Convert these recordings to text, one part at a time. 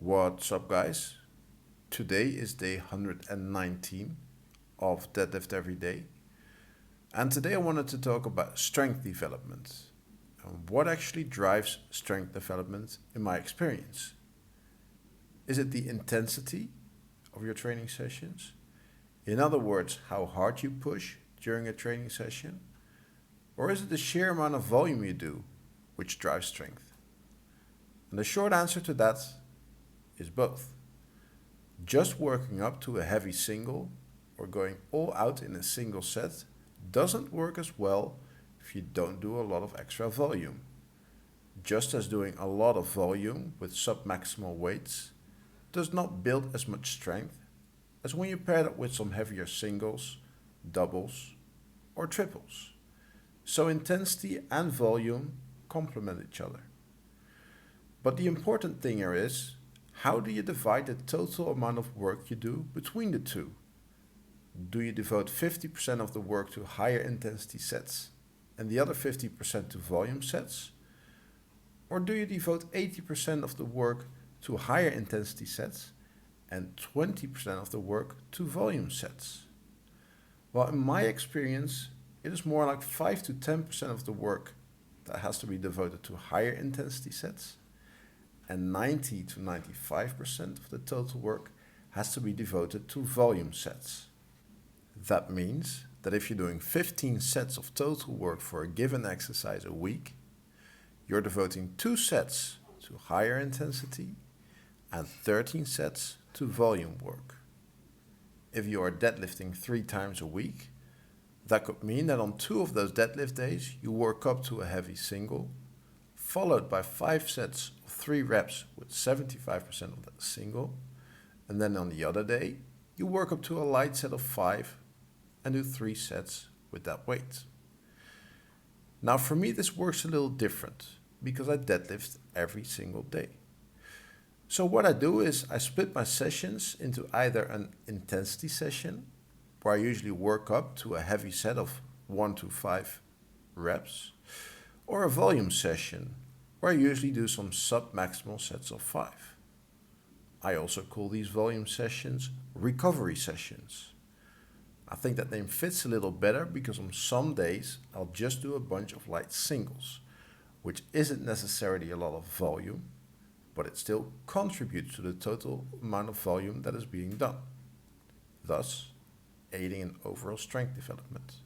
What's up, guys? Today is day 119 of Deadlift Everyday, and today I wanted to talk about strength development and what actually drives strength development in my experience. Is it the intensity of your training sessions? In other words, how hard you push during a training session? Or is it the sheer amount of volume you do which drives strength? And the short answer to that is both. Just working up to a heavy single or going all out in a single set doesn't work as well if you don't do a lot of extra volume. Just as doing a lot of volume with sub-maximal weights does not build as much strength as when you pair that with some heavier singles, doubles, or triples. So intensity and volume complement each other. But the important thing here is, how do you divide the total amount of work you do between the two? Do you devote 50% of the work to higher intensity sets and the other 50% to volume sets? Or do you devote 80% of the work to higher intensity sets and 20% of the work to volume sets? Well, in my experience, it is more like 5 to 10% of the work that has to be devoted to higher intensity sets, and 90 to 95% of the total work has to be devoted to volume sets. That means that if you're doing 15 sets of total work for a given exercise a week, you're devoting 2 sets to higher intensity and 13 sets to volume work. If you are deadlifting 3 times a week, that could mean that on 2 of those deadlift days you work up to a heavy single, followed by 5 sets of 3 reps with 75% of that single, and then on the other day you work up to a light set of 5 and do 3 sets with that weight. Now for me this works a little different because I deadlift every single day. So what I do is I split my sessions into either an intensity session, where I usually work up to a heavy set of 1 to 5 reps, or a volume session, where I usually do some sub-maximal sets of 5. I also call these volume sessions recovery sessions. I think that name fits a little better because on some days I'll just do a bunch of light singles, which isn't necessarily a lot of volume, but it still contributes to the total amount of volume that is being done, thus aiding in overall strength development.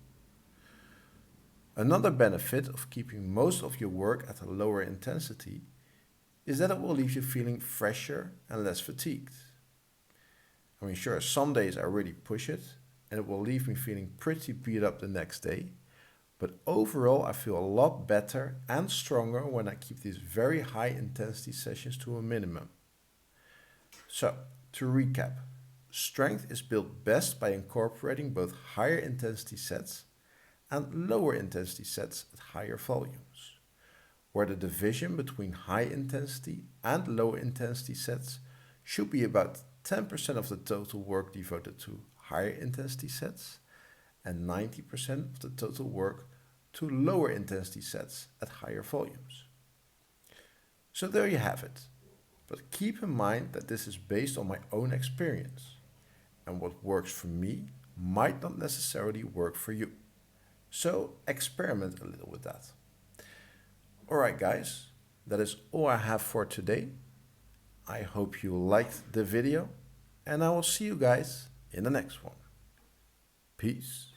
Another benefit of keeping most of your work at a lower intensity is that it will leave you feeling fresher and less fatigued. I mean, sure, some days I really push it and it will leave me feeling pretty beat up the next day, but overall I feel a lot better and stronger when I keep these very high intensity sessions to a minimum. So, to recap, strength is built best by incorporating both higher intensity sets and lower intensity sets at higher volumes, where the division between high intensity and low intensity sets should be about 10% of the total work devoted to higher intensity sets and 90% of the total work to lower intensity sets at higher volumes. So there you have it. But keep in mind that this is based on my own experience, and what works for me might not necessarily work for you. So experiment a little with that. Alright guys, that is all I have for today. I hope you liked the video, and I will see you guys in the next one. Peace.